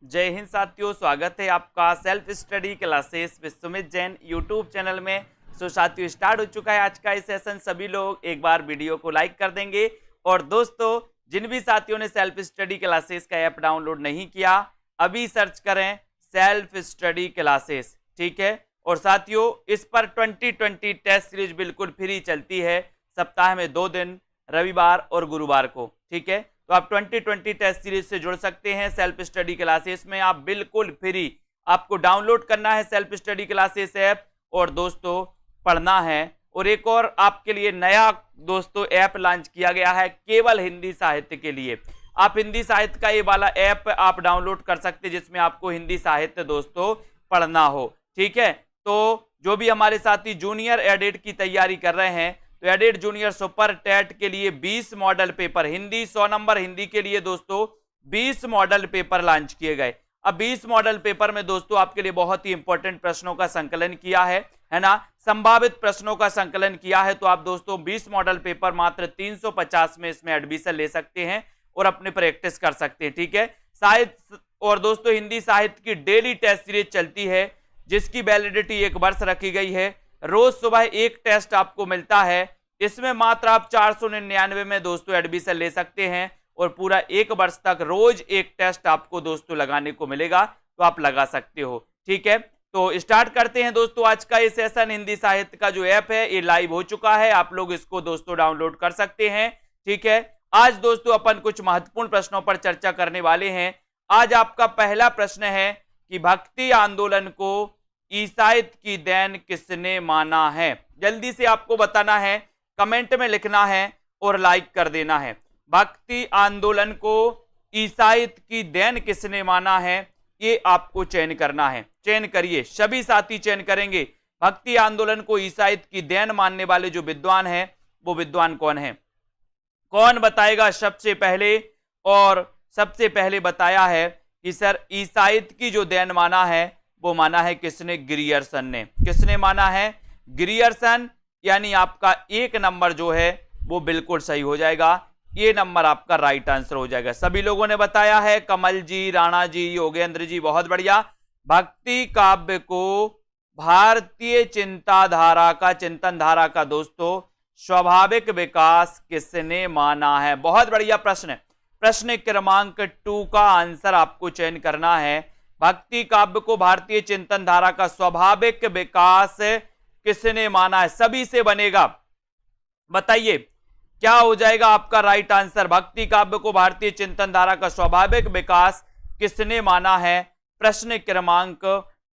जय हिंद साथियों, स्वागत है आपका self study classes with Sumit Jain YouTube channel में। साथियों, स्टार्ट हो चुका है आज का ये सेशन। सभी लोग एक बार वीडियो को लाइक कर देंगे। और दोस्तों, जिन भी साथियों ने सेल्फ स्टडी क्लासेस का ऐप डाउनलोड नहीं किया, अभी सर्च करें सेल्फ स्टडी क्लासेस, ठीक है। और साथियों, इस पर 2020 टेस्ट सीरीज बिल्कुल फ्री चलती है, सप्ताह में 2 दिन, रविवार और गुरुवार को, ठीक है। तो आप 2020 टेस्ट सीरीज से जुड़ सकते हैं सेल्फ स्टडी क्लासेस में। आप बिल्कुल फ्री, आपको डाउनलोड करना है सेल्फ स्टडी क्लासेस ऐप और दोस्तों पढ़ना है। और एक और आपके लिए नया दोस्तों ऐप लॉन्च किया गया है केवल हिंदी साहित्य के लिए। आप हिंदी साहित्य का ये वाला ऐप आप डाउनलोड कर सकते हैं जिसमें आपको हिंदी साहित्य दोस्तों पढ़ना हो, ठीक है। तो जो भी हमारे साथी जूनियर एडिट की तैयारी कर रहे हैं, तो एडिट जूनियर सुपर टेट के लिए 20 model paper Hindi, 100 number Hindi के लिए दोस्तों 20 मॉडल पेपर लॉन्च किए गए। अब 20 मॉडल पेपर में दोस्तों आपके लिए बहुत ही इंपॉर्टेंट प्रश्नों का संकलन किया है ना, संभावित प्रश्नों का संकलन किया है। तो आप दोस्तों 20 मॉडल पेपर मात्र 350 में इसमें एडमिशन ले सकते हैं और अपने प्रैक्टिस कर सकते हैं, ठीक है। साहित्य और दोस्तों हिंदी साहित्य की डेली टेस्ट सीरीज चलती है जिसकी वैलिडिटी 1 वर्ष रखी गई है। रोज सुबह एक टेस्ट आपको मिलता है, इसमें मात्र आप 499 में दोस्तों एडमिशन ले सकते हैं और पूरा 1 वर्ष तक रोज एक टेस्ट आपको दोस्तों लगाने को मिलेगा, तो आप लगा सकते हो, ठीक है। तो स्टार्ट करते हैं दोस्तों आज का ये सेशन। हिंदी साहित्य का जो ऐप है ये लाइव हो चुका है, आप लोग इसको दोस्तों डाउनलोड कर सकते हैं, ठीक है। आज दोस्तों अपन कुछ महत्वपूर्ण प्रश्नों पर चर्चा करने वाले हैं। आज आपका पहला प्रश्न है कि भक्ति आंदोलन को ईसाइत की देन किसने माना है। जल्दी से आपको बताना है, कमेंट में लिखना है और लाइक कर देना है। भक्ति आंदोलन को ईसाइत की देन किसने माना है, ये आपको चयन करना है। चयन करिए, सभी साथी चयन करेंगे। भक्ति आंदोलन को ईसाइत की देन मानने वाले जो विद्वान हैं वो विद्वान कौन है, कौन बताएगा सबसे पहले। और सबसे पहले बताया है कि सर ईसाइत की जो देन माना है वो माना है किसने, ग्रियर्सन ने। किसने माना है, ग्रियर्सन। यानी आपका 1 नंबर जो है वो बिल्कुल सही हो जाएगा, ये नंबर आपका राइट आंसर हो जाएगा। सभी लोगों ने बताया है, कमल जी, राणा जी, योगेंद्र जी, बहुत बढ़िया। भक्ति काव्य को भारतीय चिंतन धारा का दोस्तों स्वाभाविक विकास किसने माना है। बहुत बढ़िया प्रश्न। प्रश्न क्रमांक 2 का आंसर आपको चयन करना है। भक्ति काव्य को भारतीय चिंतन धारा का स्वाभाविक विकास किसने माना है। सभी से बनेगा, बताइए क्या हो जाएगा आपका राइट आंसर। भक्ति काव्य को भारतीय चिंतन धारा का स्वाभाविक विकास किसने माना है, प्रश्न क्रमांक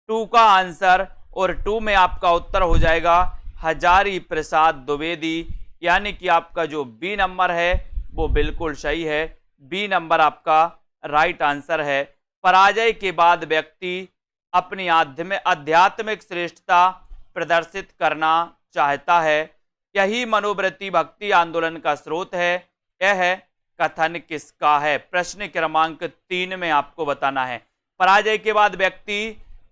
2 का आंसर। और 2 में आपका उत्तर हो जाएगा हजारी प्रसाद द्विवेदी। यानी कि आपका जो बी नंबर है वो बिल्कुल सही है, बी नंबर आपका राइट आंसर है। पराजय के बाद व्यक्ति अपनी आध्यात्मिक श्रेष्ठता प्रदर्शित करना चाहता है, यही मनोवृत्ति भक्ति आंदोलन का स्रोत है। यह कथन किसका है, प्रश्न क्रमांक 3 में आपको बताना है। पराजय के बाद व्यक्ति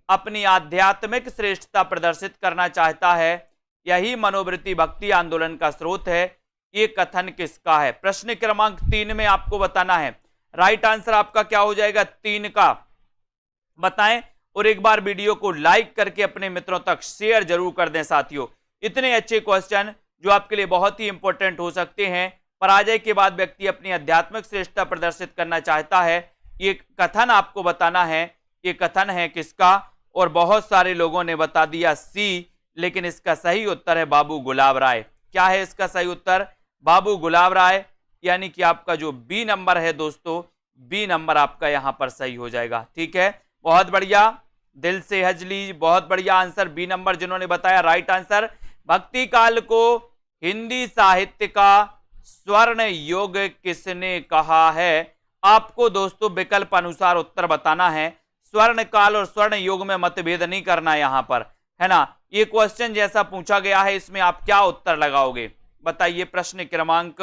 अपनी आध्यात्मिक श्रेष्ठता प्रदर्शित करना चाहता है, यही मनोवृत्ति भक्ति आंदोलन का स्रोत है, ये कथन किसका है। प्रश्न क्रमांक 3 में आपको बताना है। राइट आंसर आपका क्या हो जाएगा, 3 का बताएं। और एक बार वीडियो को लाइक करके अपने मित्रों तक शेयर जरूर कर दें साथियों। इतने अच्छे क्वेश्चन जो आपके लिए बहुत ही इंपॉर्टेंट हो सकते हैं। पराजय के बाद व्यक्ति अपनी आध्यात्मिक श्रेष्ठता प्रदर्शित करना चाहता है, ये कथन आपको बताना है। ये कथन है किसका, और बहुत सारे लोगों ने बता दिया सी, लेकिन इसका सही उत्तर है बाबू गुलाब राय। क्या है इसका सही उत्तर, बाबू गुलाब राय। यानी कि आपका जो बी नंबर है दोस्तों, बी नंबर आपका यहां पर सही हो जाएगा, ठीक है। बहुत बढ़िया, दिल से हजली, बहुत बढ़िया आंसर, बी नंबर जिन्होंने बताया राइट आंसर। भक्ति काल को हिंदी साहित्य का स्वर्ण युग किसने कहा है। आपको दोस्तों विकल्प अनुसार उत्तर बताना है। स्वर्ण काल और स्वर्ण युग में मतभेद नहीं करना यहां पर, है ना। ये क्वेश्चन जैसा पूछा गया है, इसमें आप क्या उत्तर लगाओगे, बताइए। प्रश्न क्रमांक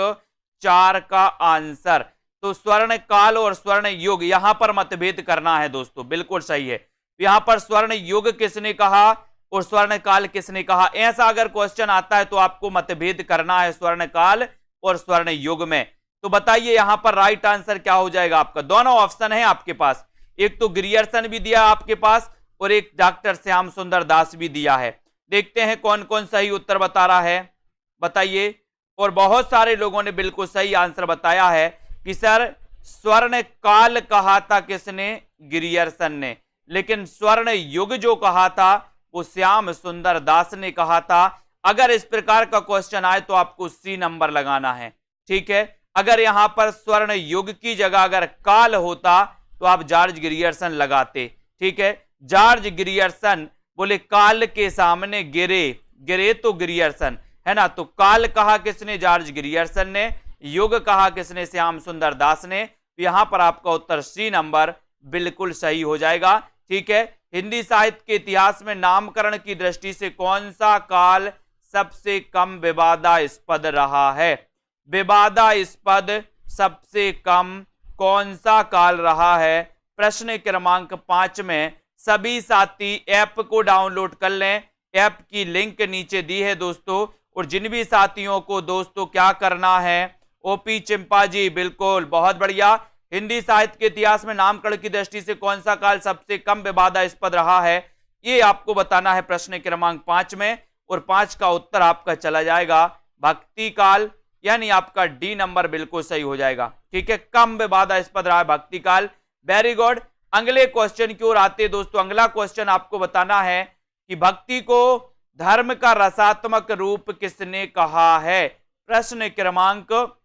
4 का आंसर। तो स्वर्ण काल और स्वर्ण युग यहां पर मतभेद करना है दोस्तों, बिल्कुल सही है। यहां पर स्वर्ण युग किसने कहा और स्वर्ण काल किसने कहा, ऐसा अगर क्वेश्चन आता है तो आपको मतभेद करना है स्वर्ण काल और स्वर्ण युग में। तो बताइए यहां पर राइट आंसर क्या हो जाएगा आपका। दोनों ऑप्शन है आपके पास, एक तो गिरियर्सन भी दिया आपके पास और एक डॉक्टर श्याम सुंदर दास भी दिया है। देखते हैं कौन कौन सही उत्तर बता रहा है, बताइए। और बहुत सारे लोगों ने बिल्कुल सही आंसर बताया है कि सर स्वर्ण काल कहा था किसने? गिरियर्सन ने। लेकिन स्वर्ण युग जो कहा था वो श्याम सुंदर दास ने कहा था। अगर इस प्रकार का क्वेश्चन आए तो आपको सी नंबर लगाना है, ठीक है। अगर यहां पर स्वर्ण युग की जगह अगर काल होता तो आप जॉर्ज गिरियर्सन लगाते, ठीक है। जॉर्ज गिरियर्सन बोले काल के सामने गिरे, गिरे तो गिरियर्सन, है ना। तो काल कहा किसने? जॉर्ज गिरियर्सन ने। युग कहा किसने? श्याम सुंदर दास ने। यहां पर आपका उत्तर सी नंबर बिल्कुल सही हो जाएगा, ठीक है। हिंदी साहित्य के इतिहास में नामकरण की दृष्टि से कौन सा काल सबसे कम विवादास्पद रहा है? विवादास्पद सबसे कम कौन सा काल रहा है? प्रश्न क्रमांक 5 में सभी साथी ऐप को डाउनलोड कर लें। ऐप की लिंक नीचे दी है दोस्तों। और जिन भी साथियों को दोस्तों क्या करना है, ओपी चिंपा जी, बिल्कुल बहुत बढ़िया। हिंदी साहित्य के इतिहास में नामकरण की दृष्टि से कौन सा काल सबसे कम विवादास्पद रहा है, ये आपको बताना है प्रश्न क्रमांक 5 में। और 5 का उत्तर आपका चला जाएगा भक्ति काल, यानी आपका डी नंबर बिल्कुल सही हो जाएगा, ठीक है। कम विवादास्पद रहा है भक्ति काल। Very good. अगले क्वेश्चन की ओर आते दोस्तों। अगला क्वेश्चन आपको बताना है कि भक्ति को धर्म का रसात्मक रूप किसने कहा है? प्रश्न क्रमांक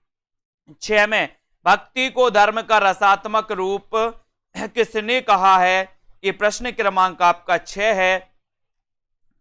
6 में भक्ति को धर्म का रसात्मक रूप किसने कहा है? ये प्रश्न क्रमांक आपका 6 है।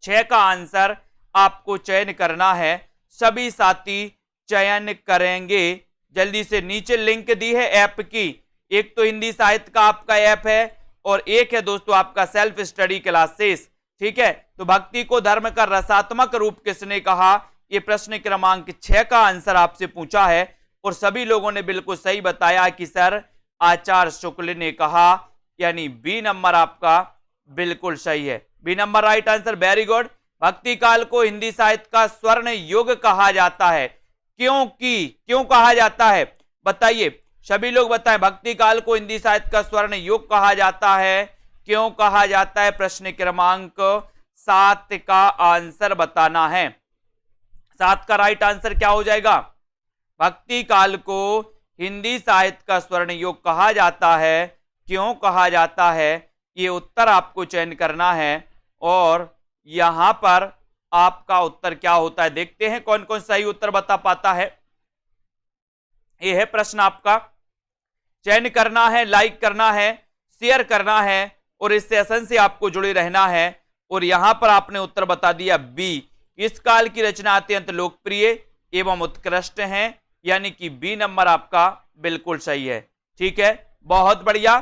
6 का आंसर आपको चयन करना है। सभी साथी चयन करेंगे। जल्दी से नीचे लिंक दी है ऐप की। एक तो हिंदी साहित्य का आपका ऐप है और एक है दोस्तों आपका सेल्फ स्टडी क्लासेस, ठीक है। तो भक्ति को धर्म का रसात्मक रूप किसने कहा? ये प्रश्न क्रमांक 6 का आंसर आपसे पूछा है और सभी लोगों ने बिल्कुल सही बताया कि सर आचार्य शुक्ल ने कहा, यानी बी नंबर आपका बिल्कुल सही है। B number right answer, very good. भक्ति काल को हिंदी साहित्य का स्वर्ण युग कहा जाता है, क्यों कहा जाता है? बताइए, सभी लोग बताएं। भक्ति काल को हिंदी साहित्य का स्वर्ण युग कहा जाता है, क्यों कहा जाता है? प्रश्न क्रमांक 7 का आंसर बताना है। 7 का राइट आंसर क्या हो जाएगा? भक्ति काल को हिंदी साहित्य का स्वर्ण युग कहा जाता है, क्यों कहा जाता है? ये उत्तर आपको चयन करना है और यहां पर आपका उत्तर क्या होता है, देखते हैं कौन कौन सही उत्तर बता पाता है। यह है प्रश्न आपका। चयन करना है, लाइक करना है, शेयर करना है और इस सेशन से आपको जुड़े रहना है। और यहां पर आपने उत्तर बता दिया बी। इस काल की रचना अत्यंत लोकप्रिय एवं उत्कृष्ट है, यानी कि बी नंबर आपका बिल्कुल सही है, ठीक है। बहुत बढ़िया,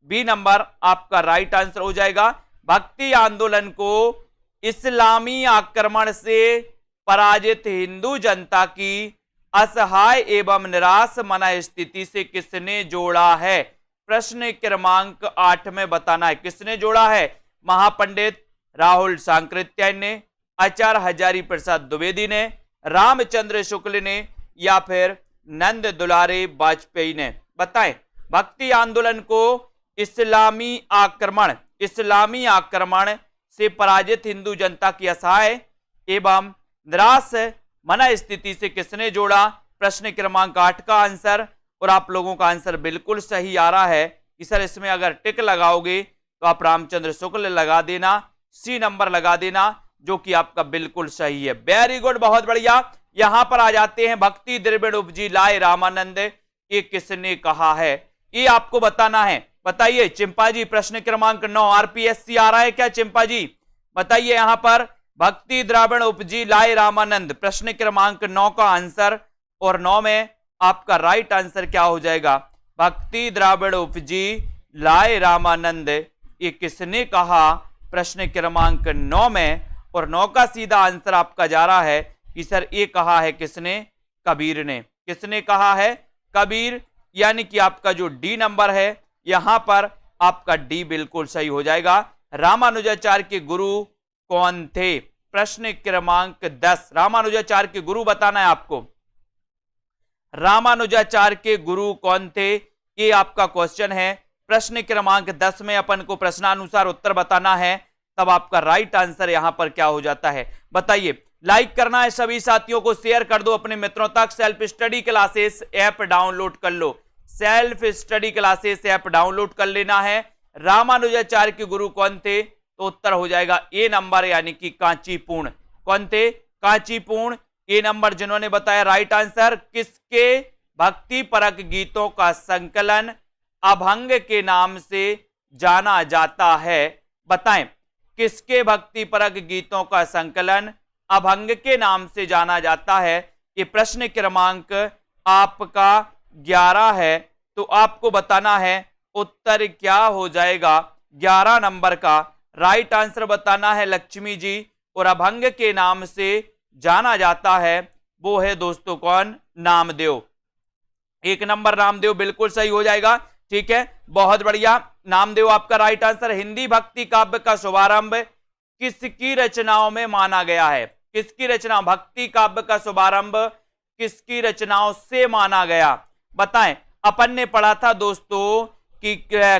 बी नंबर आपका राइट आंसर हो जाएगा। भक्ति आंदोलन को इस्लामी आक्रमण से पराजित हिंदू जनता की असहाय एवं निराश मन स्थिति से किसने जोड़ा है? प्रश्न क्रमांक 8 में बताना है किसने जोड़ा है। महापंडित राहुल सांकृत्यायन ने, आचार्य हजारी प्रसाद द्विवेदी ने, रामचंद्र शुक्ल ने या फिर नंद दुलारे वाजपेयी ने। बताएं, भक्ति आंदोलन को इस्लामी आक्रमण से पराजित हिंदू जनता की असहाय एवं निराश मन स्थिति से किसने जोड़ा? प्रश्न क्रमांक 8 का आंसर। और आप लोगों का आंसर बिल्कुल सही आ रहा है कि सर इसमें अगर टिक लगाओगे तो आप रामचंद्र शुक्ल लगा देना, सी नंबर लगा देना, जो कि आपका बिल्कुल सही है। वेरी गुड, बहुत बढ़िया। यहां पर आ जाते हैं, भक्ति द्रविड़ उपजी लाए रामानंद, ये किसने कहा है? ये आपको बताना है। बताइए चिंपा जी, प्रश्न क्रमांक 9 आरपीएससी आ रहा है क्या चिंपा जी? बताइए यहां पर भक्ति द्रविड़ उपजी लाए रामानंद, प्रश्न क्रमांक 9 का आंसर। और 9 में आपका राइट आंसर क्या हो जाएगा? भक्ति द्रविड़ उपजी लाए रामानंद, ये किसने कहा? प्रश्न क्रमांक 9 में। और 9 का सीधा आंसर आपका जा रहा है कि सर ये कहा है किसने? कबीर ने। किसने कहा है? कबीर, यानी कि आपका जो डी नंबर है यहां पर आपका डी बिल्कुल सही हो जाएगा। रामानुजाचार्य के गुरु कौन थे? प्रश्न क्रमांक 10, रामानुजाचार्य के गुरु बताना है आपको। रामानुजाचार्य के गुरु कौन थे, ये आपका क्वेश्चन है। प्रश्न क्रमांक 10 में अपन को प्रश्नानुसार उत्तर बताना है, तब आपका राइट आंसर यहां पर क्या हो जाता है बताइए। लाइक करना है सभी साथियों को, शेयर कर दो अपने मित्रों तक। Self study classes app download कर लो, self study classes app download कर लेना है। रामानुजाचार्य के गुरु कौन थे? तो उत्तर हो जाएगा ए नंबर, यानी कि कांचीपूर्ण। कौन थे? कांचीपूर्ण। ए नंबर जिन्होंने बताया राइट आंसर। किसके भक्ति परक गीतों का संकलन अभंग के नाम से जाना जाता है? बताएं, किसके भक्ति परक गीतों का संकलन अभंग के नाम से जाना जाता है? ये प्रश्न क्रमांक आपका 11 है, तो आपको बताना है उत्तर क्या हो जाएगा 11 नंबर का। राइट आंसर बताना है लक्ष्मी जी, और अभंग के नाम से जाना जाता है वो है दोस्तों कौन? नामदेव। 1 नंबर नामदेव बिल्कुल सही हो जाएगा। ठीक है, बहुत बढ़िया, नामदेव आपका राइट आंसर। हिंदी भक्ति काव्य का शुभारंभ किसकी रचनाओं में माना गया है? किसकी रचना? भक्ति काव्य का शुभारंभ किसकी रचनाओं से माना गया? बताएं। अपन ने पढ़ा था दोस्तों कि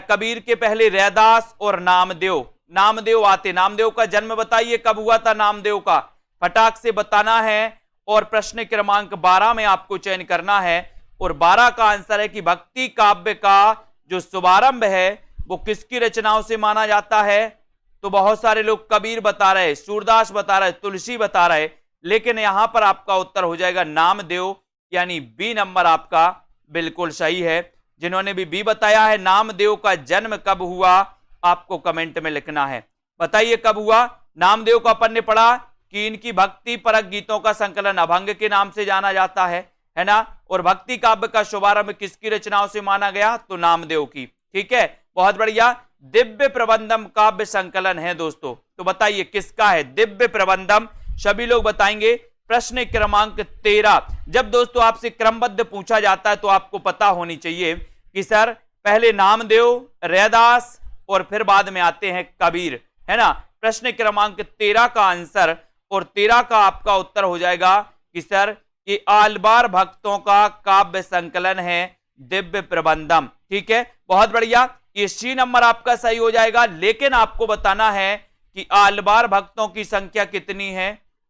कबीर के पहले रैदास और नामदेव आते। नामदेव का जन्म बताइए, कब हुआ था नामदेव का? फटाक से बताना है, और प्रश्न क्रमांक 12 में आपको चयन करना है। और 12 का आंसर है कि भक्ति काव्य का जो शुभारंभ है वो किसकी रचनाओं से माना जाता है? तो बहुत सारे लोग कबीर बता रहे, सूरदास बता रहे, तुलसी बता रहे, लेकिन यहां पर आपका उत्तर हो जाएगा नामदेव, यानी बी नंबर आपका बिल्कुल सही है। जिन्होंने भी बी बताया है, नामदेव का जन्म कब हुआ, आपको कमेंट में लिखना है। बताइए कब हुआ? नामदेव को अपन ने पढ़ा कि इनकी भक्ति परक गीतों का संकलन अभंग के नाम से जाना जाता है ना। और भक्ति काव्य का शुभारंभ किसकी रचनाओं से माना गया? तो नामदेव की। ठीक है, बहुत बढ़िया। दिव्य प्रबंधम काव्य संकलन है दोस्तों, तो बताइए किसका है दिव्य प्रबंधम? सभी लोग बताएंगे। प्रश्न क्रमांक 13। जब दोस्तों आपसे क्रमबद्ध पूछा जाता है तो आपको पता होनी चाहिए कि सर पहले नामदेव, रैदास और फिर बाद में आते हैं कबीर, है ना। प्रश्न क्रमांक 13 का आंसर और 13 का आपका उत्तर हो जाएगा कि सर ये आलबार भक्तों का काव्य संकलन है दिव्य प्रबंधम। ठीक है, बहुत बढ़िया, ये सी नंबर आपका सही हो जाएगा। लेकिन आपको बताना है कि आलबार भक्तों की संख्या कितनी है,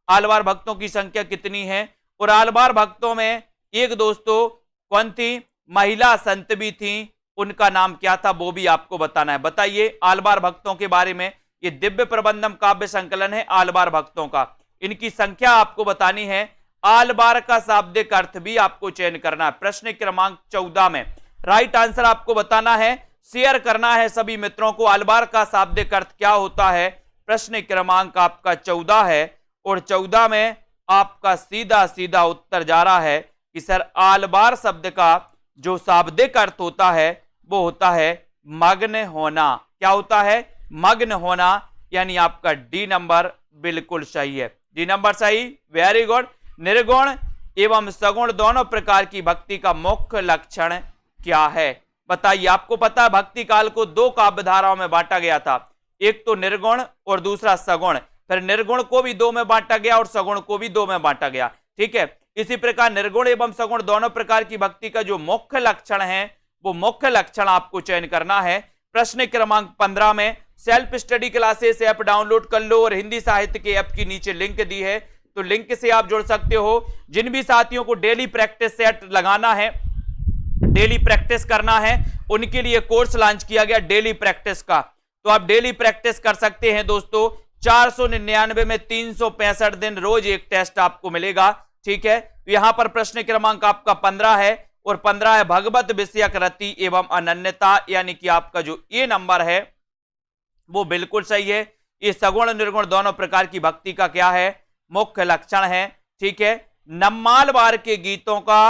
आलबार भक्तों की संख्या कितनी है। और आलबार भक्तों में एक दोस्तों कौन थी? महिला संत भी थी, उनका नाम क्या था वो भी आपको बताना है। बताइए आलबार भक्तों के बारे में। ये दिव्य प्रबंधम काव्य संकलन है आलबार भक्तों का, इनकी संख्या आपको बतानी है। आलबार का शाब्दिक अर्थ भी आपको चयन करना है। प्रश्न क्रमांक 14 में राइट आंसर आपको बताना है, शेयर करना है सभी मित्रों को। आलबार का शाब्दिक अर्थ क्या होता है? प्रश्न क्रमांक आपका 14 है, और 14 में आपका सीधा सीधा उत्तर जा रहा है कि सर आलबार शब्द का जो शाब्दिक अर्थ होता है वो होता है मग्न होना। क्या होता है? मग्न होना, यानी आपका डी नंबर बिल्कुल सही है। डी नंबर सही, वेरी गुड। निर्गुण एवं सगुण दोनों प्रकार की भक्ति का मुख्य लक्षण क्या है? बताइए। आपको पता है भक्ति काल को 2 काव्य धाराओं में बांटा गया था, एक तो निर्गुण और दूसरा सगुण। फिर निर्गुण को भी 2 में बांटा गया और सगुण को भी 2 में बांटा गया। ठीक है, इसी प्रकार निर्गुण एवं सगुण दोनों प्रकार की भक्ति का जो मुख्य लक्षण है वो मुख्य लक्षण आपको चयन करना है। प्रश्न क्रमांक 15 में self study classes app download कर लो, और हिंदी साहित्य के ऐप की नीचे लिंक दी है, तो लिंक से आप जुड़ सकते हो। जिन भी साथियों को डेली प्रैक्टिस सेट लगाना है, डेली प्रैक्टिस करना है, उनके लिए कोर्स लॉन्च किया गया डेली प्रैक्टिस का, तो आप डेली प्रैक्टिस कर सकते हैं दोस्तों। 499 में 365 दिन रोज एक टेस्ट आपको मिलेगा। ठीक है, यहां पर प्रश्न क्रमांक आपका 15 है, और 15 है भगवत विषयक रति एवं अनन्यता, यानी कि आपका जो ए नंबर है वो बिल्कुल सही है। ये सगुण निर्गुण दोनों प्रकार की भक्ति का क्या है? मुख्य लक्षण है। ठीक है, नम्मालवार के गीतों का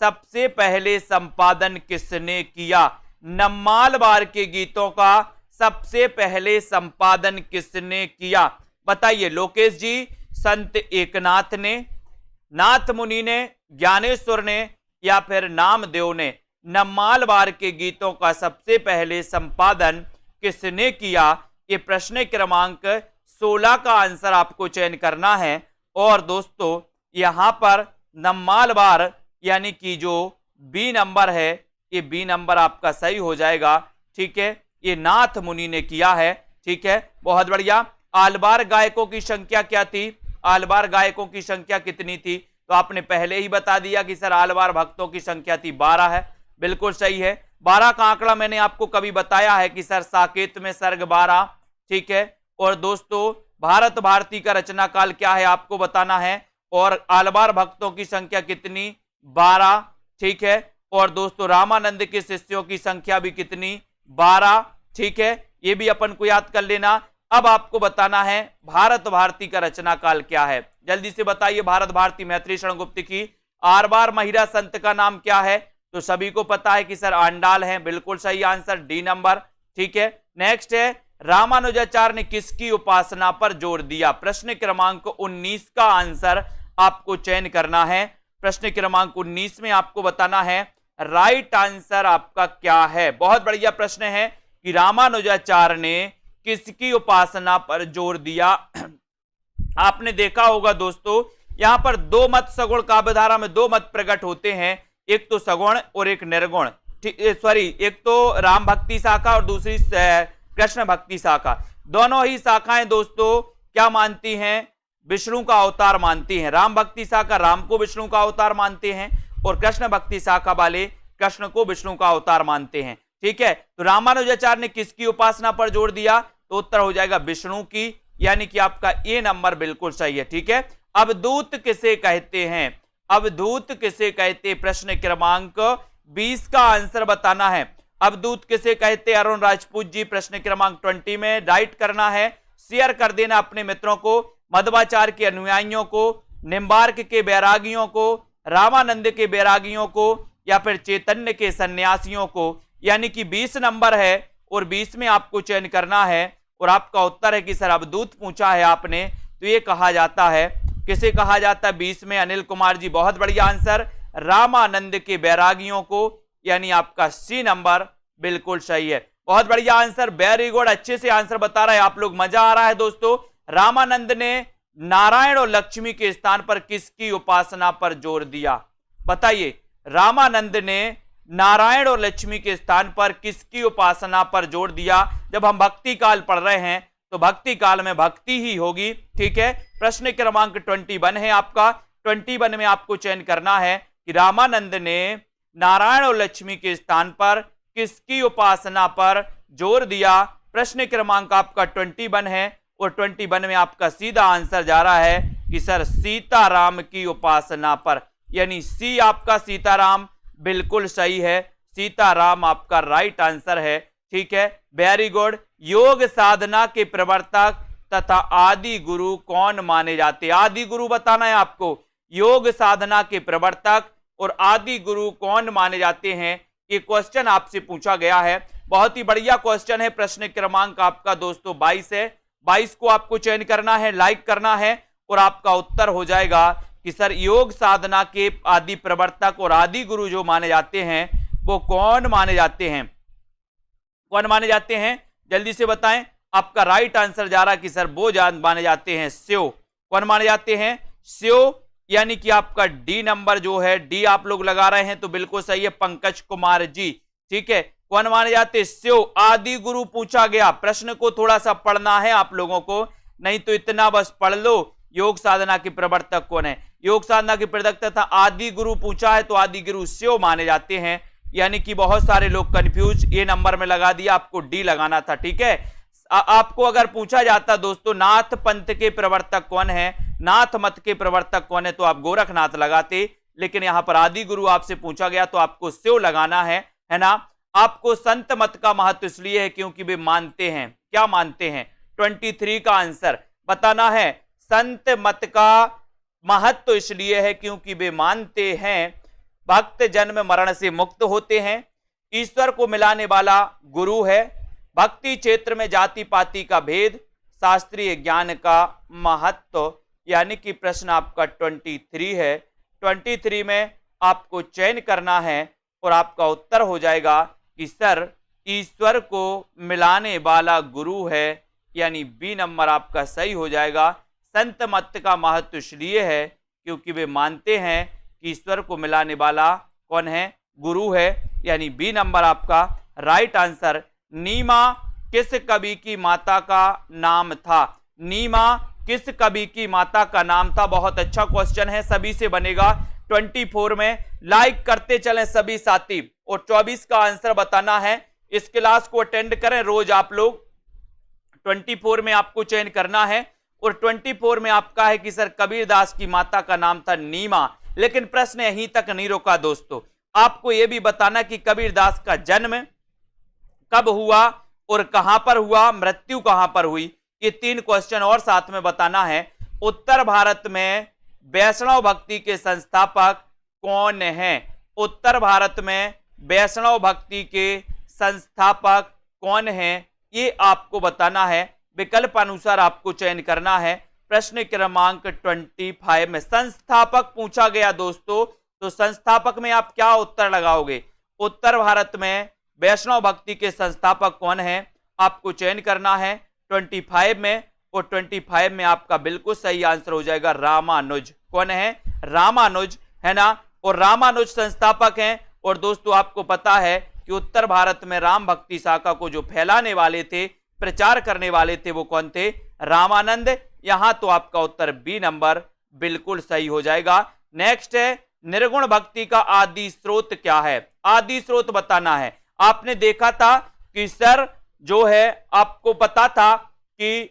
सबसे पहले संपादन किसने किया? नम्मालवार के गीतों का सबसे पहले संपादन किसने किया? बताइए। लोकेश जी, संत एकनाथ ने, नाथ मुनि ने, ज्ञानेश्वर ने, या फिर नामदेव ने? नम्मालवार के गीतों का सबसे पहले संपादन किसने किया? ये प्रश्न क्रमांक 16 का आंसर आपको चयन करना है। और दोस्तों यहां पर नम्मालवार यानी कि जो बी नंबर है, ये बी नंबर आपका सही हो जाएगा। ठीक है, ये नाथ मुनि ने किया है। ठीक है, बहुत बढ़िया। आलवार गायकों की संख्या क्या थी? आलवार गायकों की संख्या कितनी थी? तो आपने पहले ही बता दिया कि सर आलवार भक्तों की संख्या थी 12 है। बिल्कुल सही है। 12 का आंकड़ा मैंने आपको कभी बताया है कि सर साकेत में सर्ग 12। ठीक है, और दोस्तों भारत भारती का रचना काल क्या है आपको बताना है, और आलवार भक्तों की संख्या कितनी? 12। ठीक है, और दोस्तों रामानंद के शिष्यों की संख्या भी कितनी? 12। ठीक है, ये भी अपन को याद कर लेना। अब आपको बताना है भारत भारती का रचना काल क्या है। जल्दी से बताइए, भारत भारती मैत्री शरण गुप्त की आरबार महिरा संत का नाम क्या है? तो सभी को पता है कि सर आंडाल है। बिल्कुल सही आंसर, डी नंबर। ठीक है, नेक्स्ट है रामानुजाचार्य ने किसकी उपासना पर जोर दिया? प्रश्न क्रमांक 19 का आंसर आपको चयन करना है। प्रश्न क्रमांक 19 में आपको बताना है राइट आंसर आपका क्या है। बहुत बढ़िया प्रश्न है कि रामानुजाचार्य ने किसकी उपासना पर जोर दिया। आपने देखा होगा दोस्तों, यहां पर दो मत सगुण काव्यधारा में दो मत प्रकट होते हैं, एक तो सगुण और एक निर्गुण। सॉरी, एक तो राम भक्ति शाखा और दूसरी कृष्ण भक्ति शाखा। दोनों ही शाखाएं दोस्तों क्या मानती हैं? विष्णु का अवतार मानती हैं। राम भक्ति शाखा राम को विष्णु का अवतार मानते हैं और कृष्ण भक्ति शाखा वाले कृष्ण को विष्णु का अवतार मानते हैं। ठीक है, तो रामानुजाचार्य ने किसकी उपासना पर जोर दिया? तो उत्तर हो जाएगा विष्णु की, यानी कि आपका ए नंबर बिल्कुल सही है। ठीक है, अवधूत किसे कहते हैं? अवधूत किसे कहते? प्रश्न क्रमांक 20 का आंसर बताना है। अवधूत किसे कहते? अरुण राजपूत जी प्रश्न क्रमांक 20 में राइट करना है। शेयर कर देना अपने मित्रों को, मध्वाचार्य के अनुयायियों को, निम्बार्क के बैरागियों को, रामानंद के बैरागियों को, या फिर चैतन्य के सन्यासियों को। यानी कि 20 नंबर है और 20 में आपको चयन करना है। और आपका उत्तर है कि सर अवधूत पूछा है आपने, तो ये कहा जाता है, किसे कहा जाता है 20 में? अनिल कुमार जी बहुत बढ़िया आंसर, रामानंद के बैरागियों को, यानी आपका सी नंबर बिल्कुल सही है। बहुत बढ़िया आंसर, वेरी गुड, अच्छे से आंसर बता रहे हैं आप लोग, मजा आ रहा है दोस्तों। रामानंद ने नारायण और लक्ष्मी के स्थान पर किसकी उपासना पर जोर दिया? बताइए, रामानंद ने नारायण और लक्ष्मी के स्थान पर किसकी उपासना पर जोर दिया? जब हम भक्ति काल पढ़ रहे हैं तो भक्ति काल में भक्ति ही होगी। ठीक है, प्रश्न क्रमांक 21 है आपका। 21 में आपको चयन करना है कि रामानंद ने नारायण और लक्ष्मी के स्थान पर किसकी उपासना पर जोर दिया। प्रश्न क्रमांक आपका 21 है और 21 में आपका सीधा आंसर जा रहा है कि सर सीताराम की उपासना पर, यानी सी आपका सीताराम बिल्कुल सही है। सीताराम आपका राइट आंसर है। ठीक है, वेरी गुड। योग साधना के प्रवर्तक तथा आदि गुरु कौन माने जाते? आदि गुरु बताना है आपको। योग साधना के प्रवर्तक और आदि गुरु कौन माने जाते हैं? ये क्वेश्चन आपसे पूछा गया है। बहुत ही बढ़िया क्वेश्चन है। प्रश्न क्रमांक आपका दोस्तों 22 है। 22 को आपको चयन करना है, लाइक करना है और आपका उत्तर हो जाएगा कि सर योग साधना के आदि प्रवर्तक और आदि गुरु जो माने जाते हैं वो कौन माने जाते हैं? कौन माने जाते हैं? जल्दी से बताएं। आपका राइट आंसर जा रहा है कि सर वो माने जाते हैं शिव। कौन माने जाते हैं? शिव, यानी कि आपका डी नंबर जो है, डी आप लोग लगा रहे हैं तो बिल्कुल सही है, पंकज कुमार जी। ठीक है, कौन माने जाते हैं? शिव। आदि गुरु पूछा गया, प्रश्न को थोड़ा सा पढ़ना है आप लोगों को, नहीं तो इतना बस पढ़ लो। योग साधना के प्रवर्तक कौन है? योग साधना के प्रवर्तक था आदि गुरु पूछा है तो आदि गुरु शिव माने जाते हैं। यानी कि बहुत सारे लोग कंफ्यूज ये नंबर में लगा दिया, आपको डी लगाना था। ठीक है, आपको अगर पूछा जाता दोस्तों नाथ पंथ के प्रवर्तक कौन है, नाथ मत के प्रवर्तक कौन है, तो आप गोरखनाथ लगाते, लेकिन यहां पर आदि गुरु आपसे पूछा गया तो आपको शिव लगाना है ना। आपको संत मत का महत्व इसलिए है क्योंकि वे मानते हैं, क्या मानते हैं? 23 का आंसर बताना है। संत मत का महत्व इसलिए है क्योंकि वे मानते हैं भक्त जन्म मरण से मुक्त होते हैं, ईश्वर को मिलाने वाला गुरु है, भक्ति क्षेत्र में जाति पाति का भेद, शास्त्रीय ज्ञान का महत्व। यानी कि प्रश्न आपका 23 है। 23 में आपको चयन करना है और आपका उत्तर हो जाएगा कि सर ईश्वर को मिलाने वाला गुरु है, यानी बी नंबर आपका सही हो जाएगा। संत मत का महत्व इसलिए है क्योंकि वे मानते हैं कि ईश्वर को मिलाने वाला कौन है? गुरु है, यानी बी नंबर आपका राइट आंसर। नीमा किस कवि की माता का नाम था? नीमा किस कवि की माता का नाम था? बहुत अच्छा क्वेश्चन है, सभी से बनेगा 24 में। लाइक करते चलें सभी साथी, और 24 का आंसर बताना है। इस क्लास को अटेंड करें रोज आप लोग। 24 में आपको चयन करना है, और 24 में आपका है कि सर कबीरदास की माता का नाम था नीमा। लेकिन प्रश्न यहीं तक नहीं रोका दोस्तों, आपको यह भी बताना कि कबीरदास का जन्म कब हुआ और कहां पर हुआ, मृत्यु कहां पर हुई। ये 3 क्वेश्चन और साथ में बताना है। उत्तर भारत में वैष्णव भक्ति के संस्थापक कौन हैं? उत्तर भारत में वैष्णव भक्ति के संस्थापक कौन हैं, ये आपको बताना है। विकल्प अनुसार आपको चयन करना है। प्रश्न क्रमांक 25 में संस्थापक पूछा गया दोस्तों, तो संस्थापक में आप क्या उत्तर लगाओगे? उत्तर भारत में वैष्णव भक्ति के संस्थापक कौन हैं, आपको चयन करना है 25 में, और 25 में आपका बिल्कुल सही आंसर हो जाएगा रामानुज। कौन है? रामानुज, है ना। और रामानुज संस्थापक हैं। और दोस्तों आपको पता है कि उत्तर भारत में राम भक्ति शाखा को जो फैलाने वाले थे, प्रचार करने वाले थे, वो कौन थे? रामानंद। यहां तो आपका उत्तर बी नंबर बिल्कुल सही हो जाएगा। नेक्स्ट है, निर्गुण भक्ति का आदि स्रोत क्या है? आदि स्रोत बताना है। आपने देखा था कि सर जो है आपको पता था कि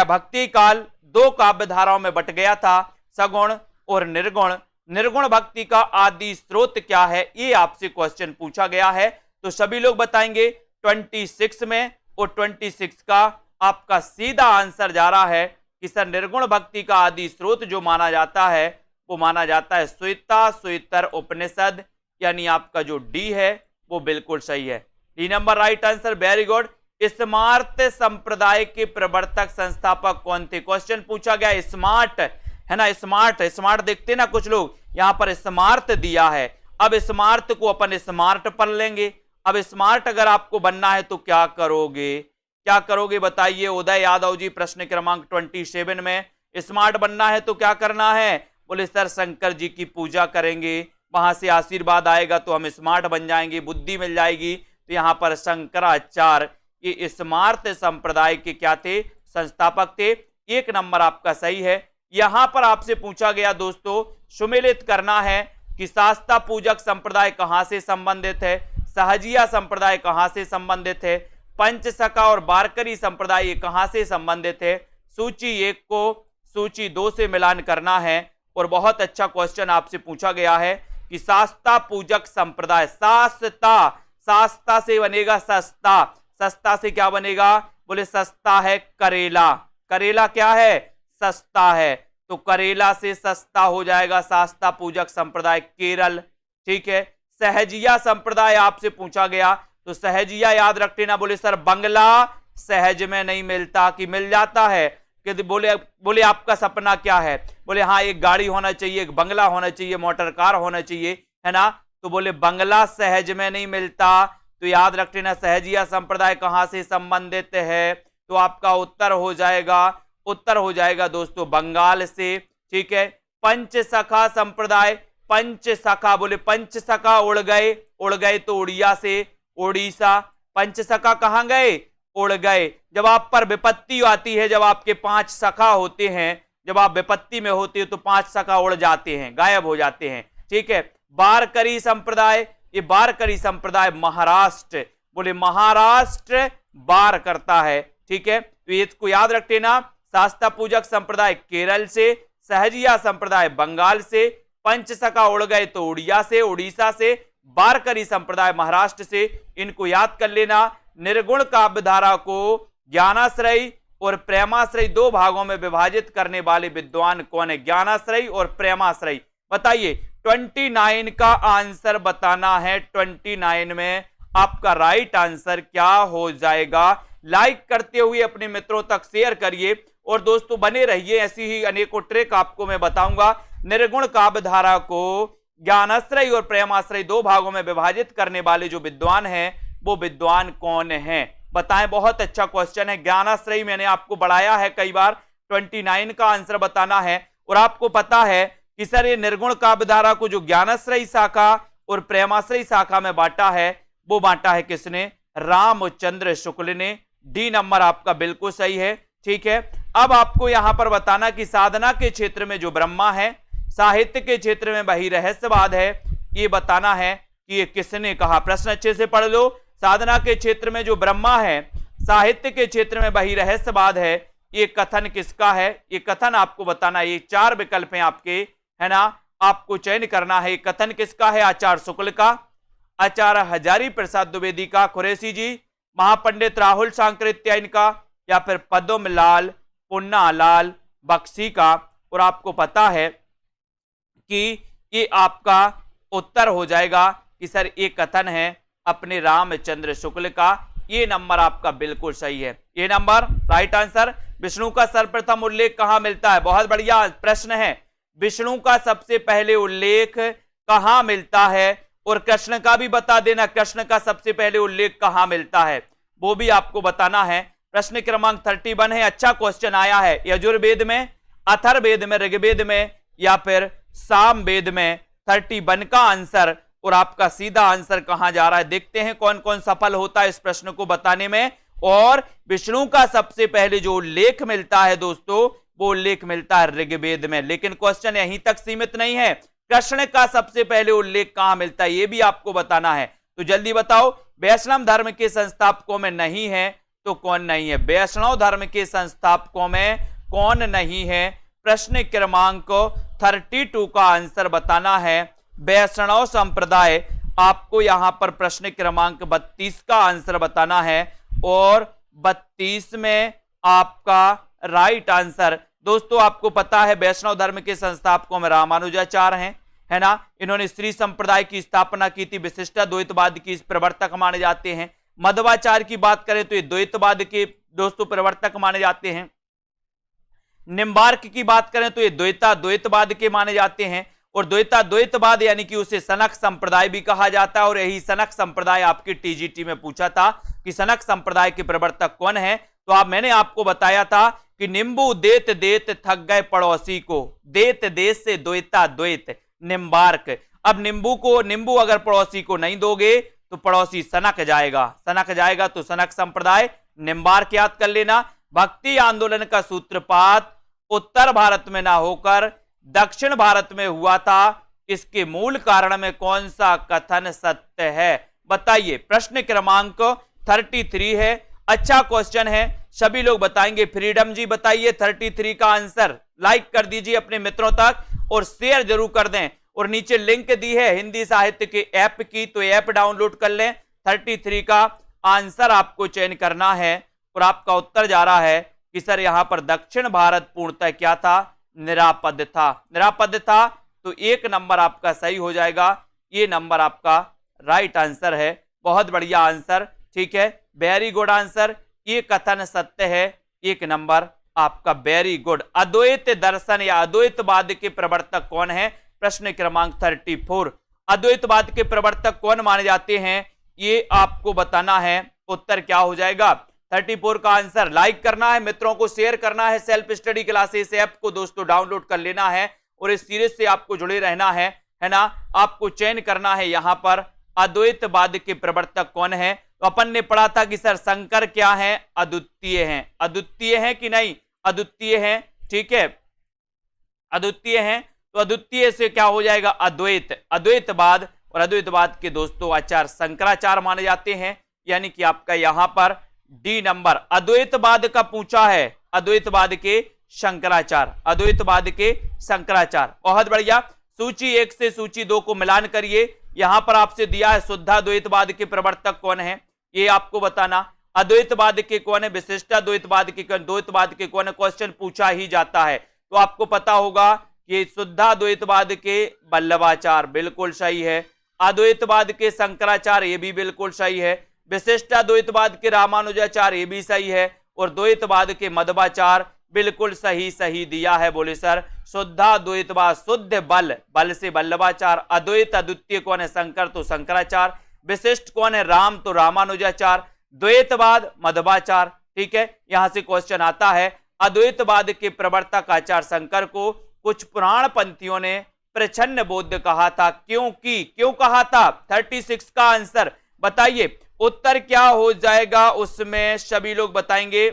भक्ति काल 2 काव्य धाराओं में बट गया था, सगुण और निर्गुण। निर्गुण भक्ति का आदि स्रोत क्या है, ये आपसे क्वेश्चन पूछा गया है। तो सभी लोग बताएंगे 26 में, और 26 का आपका सीधा आंसर जा रहा है कि सर निर्गुण भक्ति का आदि स्रोत जो माना जाता है, वो माना जाता है श्वेता श्वेतर उपनिषद, यानी आपका जो डी है वो बिल्कुल सही है। D number right answer, very good. स्मार्त संप्रदाय के प्रवर्तक संस्थापक कौन थे? क्वेश्चन पूछा गया स्मार्ट, है ना। स्मार्ट स्मार्ट देखते ना कुछ लोग, यहां पर स्मार्ट दिया है। अब स्मार्ट को अपन स्मार्ट पढ़ लेंगे। अब स्मार्ट अगर आपको बनना है तो क्या करोगे? क्या करोगे बताइए उदय यादव जी? प्रश्न क्रमांक 27 में स्मार्ट बनना है तो क्या करना है? बोले सर शंकर जी की पूजा करेंगे, वहां से आशीर्वाद आएगा तो हम स्मार्ट बन जाएंगे, बुद्धि मिल जाएगी। तो यहां पर शंकराचार्य ये स्मार्त संप्रदाय के क्या थे? संस्थापक थे। 1 नंबर आपका सही है। यहां पर आपसे पूछा गया दोस्तों, सुमेलित करना है कि शास्ता पूजक संप्रदाय कहां से संबंधित है, सहजिया संप्रदाय कहां से संबंधित है, पंचसखा और वारकरी संप्रदाय कहां से संबंधित है। सूची 1 को सूची 2 से मिलान करना है। और बहुत अच्छा क्वेश्चन आपसे पूछा गया है कि शास्ता पूजक संप्रदाय, शास्ता से बनेगा सस्ता, सस्ता से क्या बनेगा? बोले सस्ता है करेला, करेला क्या है? सस्ता है। तो करेला से सस्ता हो जाएगा शास्ता पूजक संप्रदाय केरल, ठीक है। सहजिया संप्रदाय आपसे पूछा गया, तो सहजिया याद रख लेना। बोले सर बंगला सहज में नहीं मिलता कि मिल जाता है? कि बोले आपका सपना क्या है? बोले हाँ एक गाड़ी होना चाहिए, एक बंगला होना चाहिए, मोटर कार होना चाहिए, है ना। तो बोले बंगला सहज में नहीं मिलता, तो याद रख लेना सहजिया संप्रदाय कहां से संबंधित है? तो आपका उत्तर हो जाएगा दोस्तों बंगाल से, ठीक है। पंचसखा संप्रदाय, पंचसखा, बोले पंचसखा उड़ गए तो उड़िया से ओडिशा। पंचसखा कहां गए? उड़ गए। जब आप पर विपत्ति आती है, जब आपके 5 सखा होते हैं, जब आप विपत्ति में होते हो तो 5 सखा उड़ जाते हैं, गायब हो जाते हैं, ठीक है। वारकरी संप्रदाय, ये वारकरी संप्रदाय महाराष्ट्र, बोले महाराष्ट्र वार करता है, ठीक है। तो इसको याद रख लेना। शास्ता पूजक संप्रदाय केरल से, सहजिया संप्रदाय बंगाल से, पंचसखा उड़ गए तो उड़ीसा से, वारकरी संप्रदाय महाराष्ट्र से। इनको याद कर लेना। निर्गुण काव्य धारा को ज्ञानाश्रयी और प्रेमाश्रयी 2 भागों में विभाजित करने वाले विद्वान कौन है? ज्ञानाश्रयी और प्रेमाश्रयी। बताइए 29 का आंसर बताना है। 29 में आपका राइट आंसर क्या हो जाएगा? लाइक करते हुए अपने मित्रों तक शेयर करिए, और दोस्तों बने रहिए, ऐसी ही अनेकों ट्रिक आपको मैं बताऊंगा। निर्गुण काव्य धारा को ज्ञानाश्रयी और प्रेमाश्रयी 2 भागों में विभाजित करने वाले जो विद्वान हैं, वो विद्वान कौन है? बताएं। बहुत अच्छा क्वेश्चन है। ज्ञानाश्रयी मैंने आपको बढ़ाया है कई बार। 29 का आंसर बताना है। और आपको पता है कि सर ये निर्गुण काव्य धारा को जो ज्ञानाश्रयी शाखा और प्रेमाश्रयी शाखा में बांटा है, वो बांटा है किसने? रामचंद्र शुक्ल ने। डी नंबर आपका बिल्कुल सही है। ठीक है, अब आपको यहां पर बताना कि साधना के क्षेत्र में जो ब्रह्मा है, साहित्य के क्षेत्र में वही रहस्यवाद है, ये बताना है कि ये किसने कहा। प्रश्न अच्छे से पढ़ लो। साधना के क्षेत्र में जो ब्रह्मा है, साहित्य के क्षेत्र में वही रहस्यवाद है, ये कथन किसका है? ये कथन आपको बताना है। ये 4 विकल्प हैं आपके, है ना, आपको चयन करना है। कथन किसका है? आचार्य शुक्ल का, आचार्य हजारी प्रसाद द्विवेदी का, कुरैशी जी, महापंडित राहुल सांकृत्यायन का, या फिर पद्मलाल पुन्नालाल बख्शी का। और आपको पता है कि ये आपका उत्तर हो जाएगा कि सर ये कथन है अपने रामचंद्र शुक्ल का। ये नंबर आपका बिल्कुल सही है। ये नंबर राइट आंसर। विष्णु का सर्वप्रथम उल्लेख कहां मिलता है? बहुत बढ़िया प्रश्न है। विष्णु का सबसे पहले उल्लेख कहां मिलता है? और कृष्ण का भी बता देना, कृष्ण का सबसे पहले उल्लेख कहां मिलता है, वो भी आपको बताना है। प्रश्न क्रमांक 31 है। अच्छा क्वेश्चन आया है। यजुर्वेद में, अथर्ववेद में, ऋग्वेद में, या फिर सामवेद में। 31 का आंसर और आपका सीधा आंसर कहां जा रहा है, देखते हैं कौन कौन सफल होता है इस प्रश्न को बताने में। और विष्णु का सबसे पहले जो उल्लेख मिलता है दोस्तों, वो उल्लेख मिलता है ऋग्वेद में। लेकिन क्वेश्चन यहीं तक सीमित नहीं है, कृष्ण का सबसे पहले उल्लेख कहां मिलता है ये भी आपको बताना है। तो जल्दी बताओ, वैष्णव धर्म के संस्थापकों में नहीं है तो कौन नहीं है? वैष्णव धर्म के संस्थापकों में कौन नहीं है? प्रश्न क्रमांक 32 का आंसर बताना है वैष्णव संप्रदाय। आपको यहां पर प्रश्न क्रमांक 32 का आंसर बताना है। और 32 में आपका राइट आंसर दोस्तों, आपको पता है वैष्णव धर्म के संस्थापकों में रामानुजाचार्य हैं, है ना। इन्होंने श्री संप्रदाय की स्थापना की थी। विशिष्टाद्वैतवाद की प्रवर्तक माने जाते हैं। मध्वाचार्य की बात करें तो ये द्वैतवाद के दोस्तों प्रवर्तक माने जाते हैं। निम्बार्क की बात करें तो ये द्वैतवाद के माने जाते हैं। और द्वैतवाद यानी कि उसे सनक संप्रदाय भी कहा जाता है। और यही सनक संप्रदाय आपके टीजीटी में पूछा था कि सनक संप्रदाय के प्रवर्तक कौन है, तो मैंने आपको बताया था कि निम्बू देत देत थक गए पड़ोसी को, देत देश से द्वैत निम्बार्क। अब निम्बू अगर पड़ोसी को नहीं दोगे तो पड़ोसी सनक जाएगा तो सनक संप्रदाय। निम्बार्क याद कर लेना। भक्ति आंदोलन का सूत्रपात उत्तर भारत में ना होकर दक्षिण भारत में हुआ था, इसके मूल कारण में कौन सा कथन सत्य है? बताइए। प्रश्न क्रमांक 33 है। अच्छा क्वेश्चन है, सभी लोग बताएंगे। फ्रीडम जी बताइए 33 का आंसर। लाइक कर दीजिए अपने मित्रों तक और शेयर जरूर कर दें। और नीचे लिंक दी है हिंदी साहित्य के ऐप की, तो ऐप डाउनलोड कर लें। 33 का आंसर आपको चयन करना है। और आपका उत्तर जा रहा है कि सर यहां पर दक्षिण भारत पूर्णतः क्या था? निरापद था। तो 1 नंबर आपका सही हो जाएगा। ये नंबर आपका राइट आंसर है। बहुत बढ़िया आंसर, ठीक है, वेरी गुड आंसर। ये कथन सत्य है। 1 नंबर आपका वेरी गुड। अद्वैत दर्शन या अद्वैतवाद के प्रवर्तक कौन है? प्रश्न क्रमांक 34। अद्वैतवाद के प्रवर्तक कौन माने जाते हैं, ये आपको बताना है। उत्तर क्या हो जाएगा? 34 का आंसर। लाइक करना है, मित्रों को शेयर करना है। सेल्फ स्टडी क्लासेस ऐप को दोस्तों डाउनलोड कर लेना है और इस सीरीज से आपको जुड़े रहना है ना। आपको चयन करना है यहां पर अद्वैतवाद के प्रवर्तक कौन है। तो अपन ने पढ़ा था कि सर शंकर क्या है? अद्वितीय हैं। अद्वितीय हैं कि नहीं? अद्वितीय हैं, ठीक है, अद्वितीय हैं। तो अद्वितीय से क्या हो जाएगा? अद्वैतवाद। और अद्वैतवाद के दोस्तों आचार्य शंकराचार्य माने जाते हैं। यानी कि आपका यहां पर डी नंबर। अद्वैतवाद का पूछा है, अद्वैतवाद के शंकराचार्य। बहुत बढ़िया। सूची 1 से सूची 2 को मिलान करिए। यहां पर आपसे दिया है शुद्धाद्वैतवाद के प्रवर्तक कौन है, ये आपको बताना। अद्वैतवाद के कौन है? विशिष्टाद्वैतवाद के कौन? द्वैतवाद के कौन है? क्वेश्चन पूछा ही जाता है। तो आपको पता होगा कि शुद्धाद्वैतवाद के वल्लभाचार्य, बिल्कुल सही है। अद्वैतवाद के शंकराचार्य, ये भी बिल्कुल सही है। विशिष्टाद्वैतवाद के रामानुजाचार्य, ये भी सही है। और द्वैतवाद के मध्वाचार्य, बिल्कुल सही दिया है। बोले सर शुद्धाद्वैतवाद, शुद्ध बल से वल्लभाचार्य। अद्वितीय कौन है? शंकर, तो शंकराचार्य। विशिष्ट कौन है? राम, तो रामानुजाचार्य। द्वैतवाद मध्वाचार्य, ठीक है। यहां से क्वेश्चन आता है। अद्वैतवाद के प्रवर्तक आचार्य शंकर को कुछ पुराण पंथियों ने प्रच्छन्न बौद्ध कहा था। क्यों कहा था? 36 का आंसर बताइए। उत्तर क्या हो जाएगा उसमें सभी लोग बताएंगे।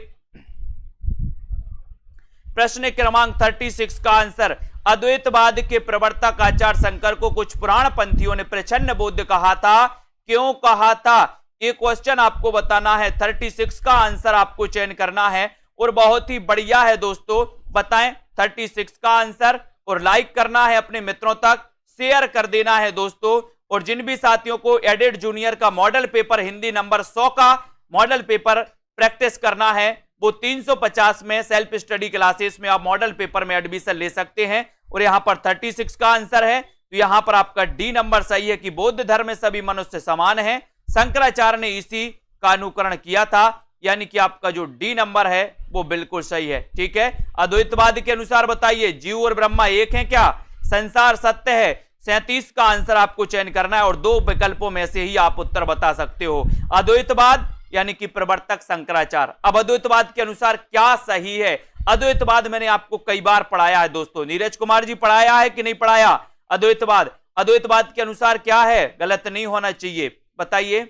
प्रश्न क्रमांक 36 का आंसर, अद्वैतवाद के प्रवर्तक आचार्य शंकर को कुछ पुराण पंथियों ने प्रच्छन्न बौद्ध कहा था, क्यों कहा था? ये क्वेश्चन आपको बताना है। 36 का आंसर आपको चयन करना है और बहुत ही बढ़िया है दोस्तों, बताएं 36 का आंसर और लाइक करना है, अपने मित्रों तक शेयर कर देना है दोस्तों। और जिन भी साथियों को एडेड जूनियर का मॉडल पेपर हिंदी नंबर 100 का मॉडल पेपर प्रैक्टिस करना है, वो 350 में सेल्फ स्टडी क्लासेस में आप मॉडल पेपर में एडमिशन ले सकते हैं। और यहां पर 36 का आंसर है, तो यहां पर आपका डी नंबर सही है कि बौद्ध धर्म में सभी मनुष्य समान हैं। शंकराचार्य ने इसी का अनुकरण किया था, यानी कि आपका जो डी नंबर है वो बिल्कुल सही है। ठीक है, अद्वैतवाद के अनुसार बताइए जीव और ब्रह्मा एक हैं क्या? संसार सत्य है। 37 का आंसर आपको चयन करना है और 2 विकल्पों में से ही आप उत्तर बता सकते हो। अद्वैतवाद यानी कि प्रवर्तक शंकराचार्य। अब अद्वैतवाद के अनुसार क्या सही है? अद्वैतवाद मैंने आपको कई बार पढ़ाया है दोस्तों। नीरज कुमार जी पढ़ाया है कि नहीं पढ़ाया? अद्वैतवाद के अनुसार क्या है? गलत नहीं होना चाहिए, बताइए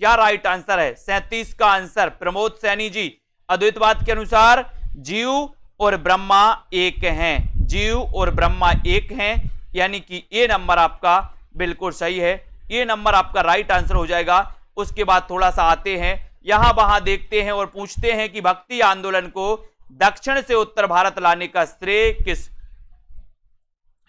क्या राइट आंसर है? 37 का आंसर प्रमोद सैनी जी, अद्वैतवाद के अनुसार जीव और ब्रह्मा एक हैं, जीव और ब्रह्मा एक हैं, यानी कि ए नंबर आपका बिल्कुल सही है। ये नंबर आपका राइट आंसर हो जाएगा। उसके बाद थोड़ा सा आते हैं, यहां वहां देखते हैं और पूछते हैं कि भक्ति आंदोलन को दक्षिण से उत्तर भारत लाने का श्रेय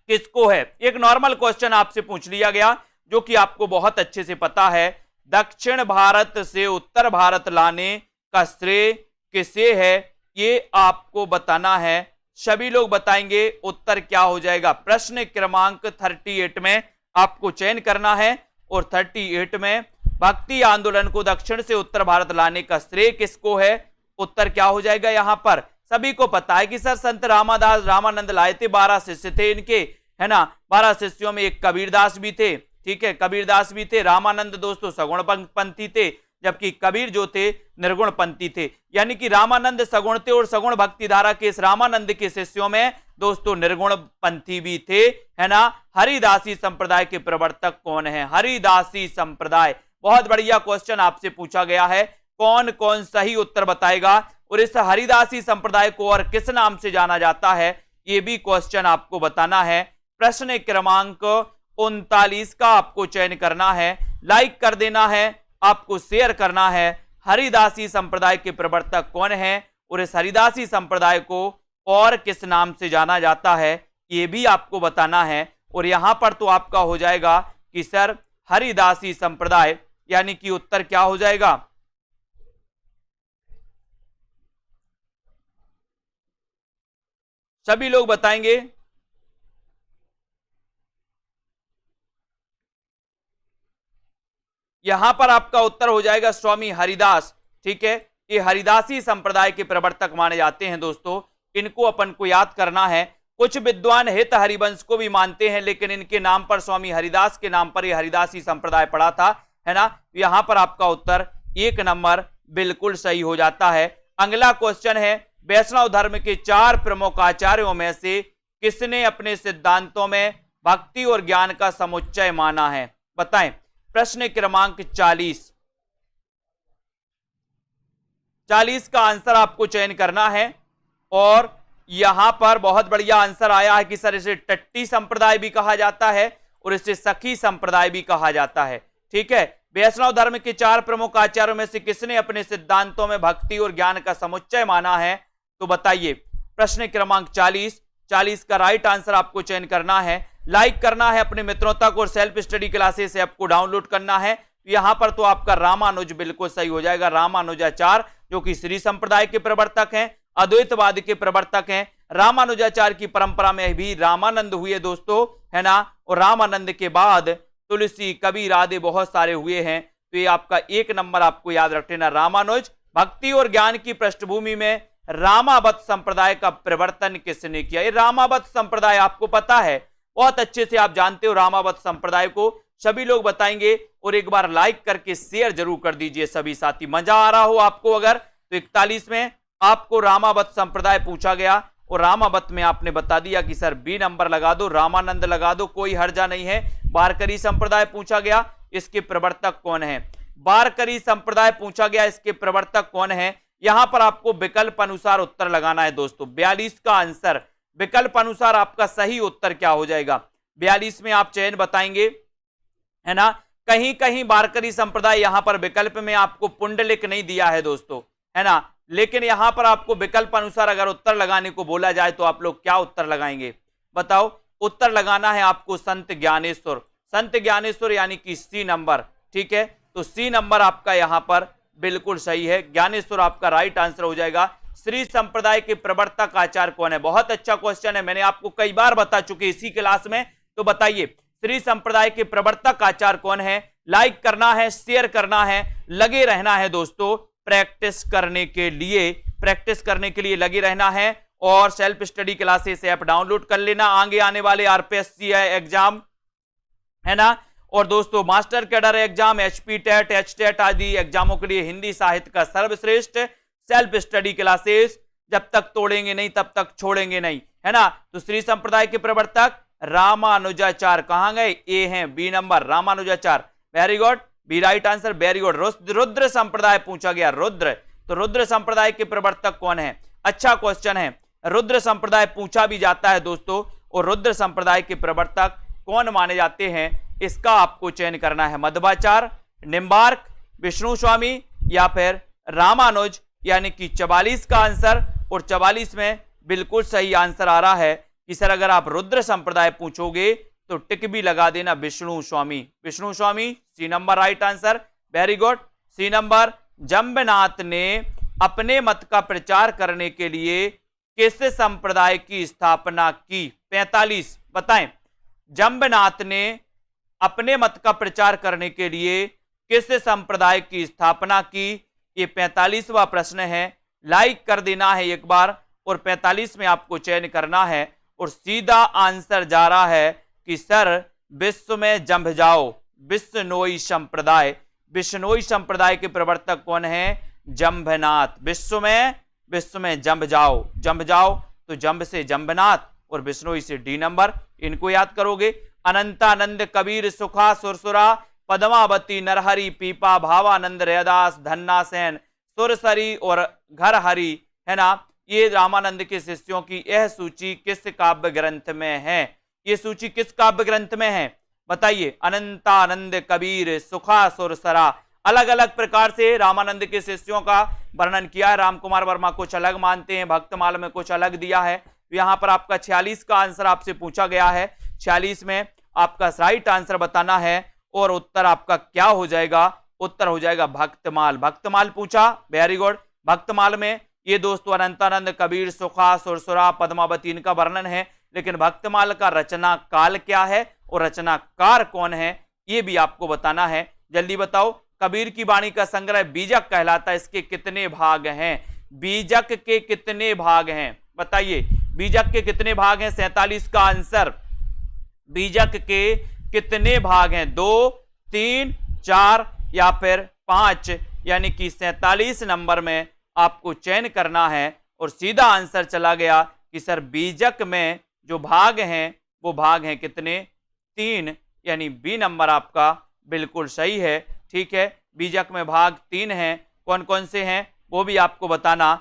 किसको है? एक नॉर्मल क्वेश्चन आपसे पूछ लिया गया जो कि आपको बहुत अच्छे से पता है। दक्षिण भारत से उत्तर भारत लाने का श्रेय किसे है, ये आपको बताना है। सभी लोग बताएंगे उत्तर क्या हो जाएगा। प्रश्न क्रमांक 38 में आपको चयन करना है और 38 में भक्ति आंदोलन को दक्षिण से उत्तर भारत लाने का श्रेय किसको है? उत्तर क्या हो जाएगा? यहां पर सभी को पता है कि सर संत रामादास रामानंद लाए थे, 12 शिष्य थे इनके, है ना। 12 शिष्यों में एक कबीरदास भी थे, ठीक है, कबीरदास भी थे। रामानंद दोस्तों सगुण पंथी थे, जबकि कबीर जो थे निर्गुण पंथी थे। यानी कि रामानंद सगुण थे और सगुण भक्ति धारा के इस रामानंद के शिष्यों में दोस्तों निर्गुण पंथी भी थे, है ना। हरिदासी संप्रदाय के प्रवर्तक कौन है? हरिदासी संप्रदाय, बहुत बढ़िया क्वेश्चन आपसे पूछा गया है। कौन कौन सही उत्तर बताएगा और इस हरिदासी संप्रदाय को और किस नाम से जाना जाता है, ये भी क्वेश्चन आपको बताना है। प्रश्न क्रमांक 39 का आपको चयन करना है, लाइक कर देना है, आपको शेयर करना है। हरिदासी संप्रदाय के प्रवर्तक कौन है और इस हरिदासी संप्रदाय को और किस नाम से जाना जाता है, ये भी आपको बताना है। और यहां पर तो आपका हो जाएगा कि सर हरिदासी संप्रदाय, यानी कि उत्तर क्या हो जाएगा? सभी लोग बताएंगे। यहां पर आपका उत्तर हो जाएगा स्वामी हरिदास, ठीक है। ये हरिदासी संप्रदाय के प्रवर्तक माने जाते हैं दोस्तों, इनको अपन को याद करना है। कुछ विद्वान हित हरिवंश को भी मानते हैं, लेकिन इनके नाम पर स्वामी हरिदास के नाम पर ये हरिदासी संप्रदाय पड़ा था, है ना। यहां पर आपका उत्तर 1 नंबर बिल्कुल सही हो जाता है। अगला क्वेश्चन है, वैष्णव धर्म के 4 प्रमुख आचार्यों में से किसने अपने सिद्धांतों में भक्ति और ज्ञान का समुच्चय माना है? बताएं। प्रश्न क्रमांक 40 का आंसर आपको चयन करना है। और यहां पर बहुत बढ़िया आंसर आया है कि सर इसे टट्टी संप्रदाय भी कहा जाता है और इसे सखी संप्रदाय भी कहा जाता है, ठीक है। वैष्णव धर्म के 4 प्रमुख आचार्यों में से किसने अपने सिद्धांतों में भक्ति और ज्ञान का समुच्चय माना है? तो बताइए। प्रश्न क्रमांक 40 का राइट आंसर आपको चयन करना है, लाइक करना है अपने मित्रों तक और सेल्फ स्टडी क्लासेस ऐप को डाउनलोड करना है। यहां पर तो आपका रामानुज बिल्कुल सही हो जाएगा। रामानुजाचार्य जो कि श्री संप्रदाय के प्रवर्तक हैं, अद्वैतवाद के प्रवर्तक हैं। रामानुजाचार्य की परंपरा में भी रामानंद हुए दोस्तों, है ना। और रामानंद के बाद तुलसी कबीर आदि बहुत सारे हुए हैं। तो ये आपका 1 नंबर आपको याद रखना, रामानुज। भक्ति और ज्ञान की पृष्ठभूमि में रामावत संप्रदाय का प्रवर्तन किसने किया? ये रामावत संप्रदाय आपको पता है, बहुत अच्छे से आप जानते हो रामावत संप्रदाय को। सभी लोग बताएंगे और एक बार लाइक करके शेयर जरूर कर दीजिए सभी साथी। मजा आ रहा हो आपको अगर, तो 41 में आपको रामावत संप्रदाय पूछा गया और रामावत में आपने बता दिया कि सर बी नंबर लगा दो, रामानंद लगा दो, कोई हर्जा नहीं है। वारकरी संप्रदाय पूछा गया, इसके प्रवर्तक कौन है? वारकरी संप्रदाय पूछा गया, इसके प्रवर्तक कौन है? यहां पर आपको विकल्प अनुसार उत्तर लगाना है दोस्तों। 42 का आंसर विकल्प अनुसार आपका सही उत्तर क्या हो जाएगा? 42 में आप चयन बताएंगे, है ना। कहीं कहीं वारकरी संप्रदाय यहां पर विकल्प में आपको पुंडलिक नहीं दिया है दोस्तों, है ना, लेकिन यहां पर आपको विकल्प अनुसार अगर उत्तर लगाने को बोला जाए तो आप लोग क्या उत्तर लगाएंगे? बताओ। उत्तर लगाना है आपको संत ज्ञानेश्वर, संत ज्ञानेश्वर यानी कि सी नंबर, ठीक है। तो सी नंबर आपका यहां पर बिल्कुल सही है, ज्ञानेश्वर आपका राइट आंसर हो जाएगा। श्री संप्रदाय के प्रवर्तक आचार्य कौन है? बहुत अच्छा क्वेश्चन है, मैंने आपको कई बार बता चुके इसी क्लास में। तो बताइए श्री संप्रदाय के प्रवर्तक आचार्य कौन है? लाइक करना है, शेयर करना है, लगे रहना है दोस्तों, प्रैक्टिस करने के लिए, प्रैक्टिस करने के लिए लगे रहना है। और self study classes app download कर लेना, आगे आने वाले आरपीएससी एग्जाम, है ना, और दोस्तों master cadre exam, HP TET, H TET आदि एग्जामों के लिए हिंदी साहित्य का सर्वश्रेष्ठ सेल्फ स्टडी क्लासेस, जब तक तोड़ेंगे नहीं तब तक छोड़ेंगे नहीं, है ना। तो श्री संप्रदाय के प्रवर्तक रामानुजाचार्य कहां गए? ए हैं, B number Ramanujacharya, very good, B right answer, very good. Rudra संप्रदाय पूछा गया, रुद्र, तो रुद्र संप्रदाय के प्रवर्तक कौन है? अच्छा क्वेश्चन है, रुद्र संप्रदाय पूछा भी जाता है दोस्तों, और रुद्र संप्रदाय के प्रवर्तक कौन माने जाते हैं, इसका आपको चयन करना है। मध्वाचार्य, निम्बार्क, विष्णु स्वामी या फिर रामानुज, यानी कि 44 का आंसर। और 44 में बिल्कुल सही आंसर आ रहा है कि सर अगर आप रुद्र संप्रदाय पूछोगे तो टिक भी लगा देना Vishnu Swami, Vishnu Swami, C number right answer, very good, C number. जंबनाथ ने अपने मत का प्रचार करने के लिए किस संप्रदाय की स्थापना की? 45 बताएं। जंबनाथ ने अपने मत का प्रचार करने के लिए किस संप्रदाय की स्थापना की? ये 45वां प्रश्न है, लाइक कर देना है एक बार, और 45 में आपको चयन करना है। और सीधा आंसर जा रहा है कि सर विश्व में जंभ जाओ, बिश्नोई संप्रदाय, बिश्नोई संप्रदाय के प्रवर्तक कौन है? जंभनाथ। विश्व में जंभ जाओ, जंभ जाओ, तो जंभ से जंभनाथ और बिश्नोई से डी नंबर, इनको याद करोगे। अनंतानंद, कबीर, सुखा, सुरसुरा, पद्मावती, नरहरि, पीपा, भावानंद, रैदास, धन्ना सेन, सुरसरी और घरहरि, है ना, ये रामानंद के शिष्यों की यह सूची किस काव्य ग्रंथ में है? ये सूची किस काव्य ग्रंथ में है? बताइए। अनंतानंद, कबीर, सुखा, सुरसरा, अलग अलग प्रकार से रामानंद के शिष्यों का वर्णन किया है। रामकुमार वर्मा कुछ अलग मानते हैं, भक्तमाल में कुछ अलग दिया है। यहां पर आपका 46 का आंसर आपसे पूछा गया है, 46 में आपका राइट आंसर बताना है, और उत्तर आपका क्या हो जाएगा? उत्तर हो जाएगा भक्तमाल, भक्तमाल पूछा, वेरी गुड। भक्तमाल में ये दोस्तों अनंतानंद, कबीर, सुखा, सुरसुरा, पद्मावती इनका वर्णन है, लेकिन भक्तमाल का रचना काल क्या है और रचनाकार कौन है ये भी आपको बताना है। जल्दी बताओ। कबीर की वाणी का संग्रह बीजक कहलाता है, इसके कितने भाग हैं? बीजक के कितने भाग हैं? बताइए, बीजक के कितने भाग हैं? 47 का आंसर। बीजक के कितने भाग हैं? 2, 3, 4 या फिर 5, यानी कि 47 नंबर में आपको चयन करना है। और सीधा आंसर चला गया कि सर बीजक में जो भाग हैं वो भाग हैं कितने? 3, यानी बी नंबर आपका बिल्कुल सही है। ठीक है, बीजक में भाग 3 हैं, कौन कौन से हैं वो भी आपको बताना।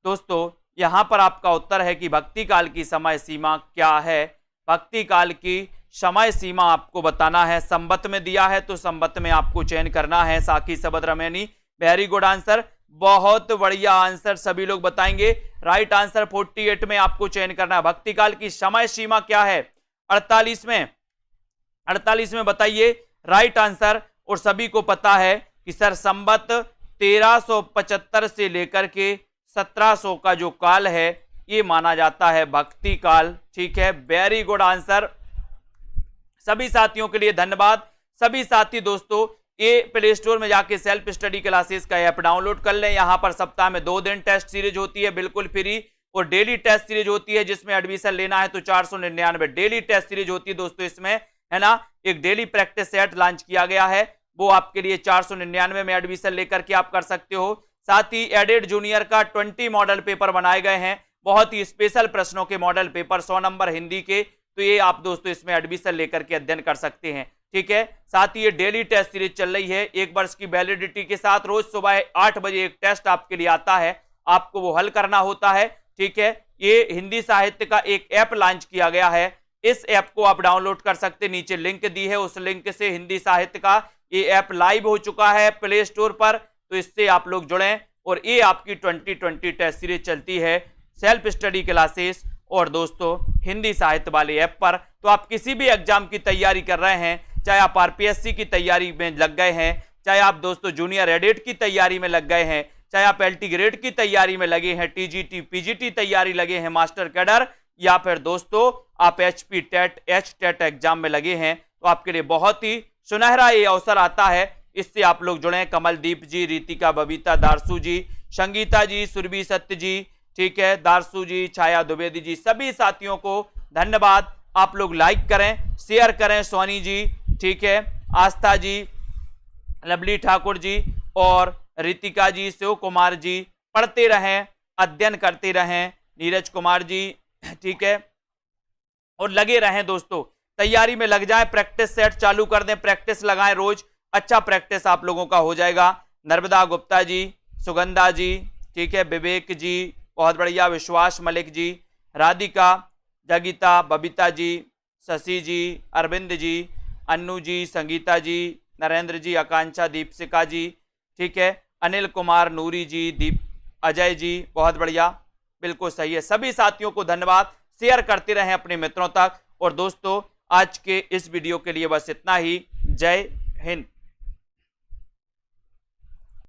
दोस्तों यहां पर आपका उत्तर है कि भक्ति काल की समय सीमा क्या है? भक्ति काल की समय सीमा आपको बताना है। संबत में दिया है तो संबत में आपको चयन करना है। साखी सबद रमैनी, वेरी गुड आंसर, बहुत बढ़िया आंसर सभी लोग बताएंगे। राइट आंसर 48 में आपको चयन करना है। भक्ति काल की समय सीमा क्या है? 48 में, 48 में बताइए राइट आंसर। और सभी को पता है कि सर संबत 1375 से लेकर के 1700 का जो काल है ये माना जाता है भक्ति काल। ठीक है, वेरी गुड आंसर। सभी साथियों के लिए धन्यवाद। सभी साथी दोस्तों ये प्ले स्टोर में जाके सेल्फ स्टडी क्लासेस का ऐप डाउनलोड कर लें। यहां पर सप्ताह में 2 दिन टेस्ट सीरीज होती है बिल्कुल फ्री, और डेली टेस्ट सीरीज होती है जिसमें एडमिशन लेना है तो 499 डेली टेस्ट सीरीज होती है दोस्तों। इसमें है ना एक डेली प्रैक्टिस सेट लॉन्च किया गया है, वो आपके लिए 499 में एडमिशन लेकर के आप कर सकते हो। साथ ही एडेड जूनियर का 20 मॉडल पेपर बनाए गए हैं, बहुत ही स्पेशल प्रश्नों के मॉडल पेपर, 100 नंबर हिंदी के, तो ये आप दोस्तों इसमें एडमिशन लेकर के अध्ययन कर सकते हैं। ठीक है। साथ ही ये डेली टेस्ट सीरीज चल रही है, 1 वर्ष की वैलिडिटी के साथ। रोज सुबह 8 बजे एक टेस्ट आपके लिए आता है, आपको वो हल करना होता है, ठीक है। ये हिंदी साहित्य का एक ऐप लॉन्च किया गया है, इस ऐप को आप डाउनलोड कर सकते, नीचे लिंक दी है, उस लिंक से हिंदी साहित्य का ये ऐप लाइव हो चुका है प्ले स्टोर पर, तो इससे आप लोग जुड़ें। और ये आपकी 2020 टेस्ट सीरीज चलती है सेल्फ स्टडी क्लासेस और दोस्तों हिंदी साहित्य वाले ऐप पर। तो आप किसी भी एग्जाम की तैयारी कर रहे हैं, चाहे आप आरपीएससी की तैयारी में लग गए हैं, चाहे आप दोस्तों जूनियर एडिट की तैयारी में लग गए हैं, चाहे आप एलटी ग्रेड की तैयारी में लगे हैं, टीजीटी पीजीटी तैयारी लगे हैं, मास्टर कैडर, या फिर दोस्तों आप एचपी टेट टेट एग्जाम में लगे हैं, तो आपके लिए बहुत ही सुनहरा ये अवसर आता है। इससे आप लोग जुड़े, कमलदीप जी, रितिका, बबीता, दारसू जी, संगीता जी, सुरभि सत्य जी, ठीक है, दारसू जी, छाया द्विवेदी जी, सभी साथियों को धन्यवाद। आप लोग लाइक करें, शेयर करें, सोनी जी, ठीक है, आस्था जी, लवली ठाकुर जी और रितिका जी, शिव कुमार जी, पढ़ते रहें, अध्ययन करते रहें, नीरज कुमार जी, ठीक है, और लगे रहें दोस्तों, तैयारी में लग जाएं, प्रैक्टिस सेट चालू कर दें, प्रैक्टिस लगाएं रोज, अच्छा प्रैक्टिस आप लोगों का हो जाएगा। नर्मदा गुप्ता जी, सुगंधा जी, ठीक है, विवेक जी, बहुत बढ़िया, विश्वास मलिक जी, राधिका, जगीता, बबीता जी, शशि जी, अरविंद जी, अन्नू जी, संगीता जी, नरेंद्र जी, आकांक्षा, दीपशिका जी, ठीक है, अनिल कुमार, नूरी जी, दीप, अजय जी, बहुत बढ़िया, बिल्कुल सही है। सभी साथियों को धन्यवाद, शेयर करते रहें अपने मित्रों तक। और दोस्तों आज के इस वीडियो के लिए बस इतना ही। जय हिंद।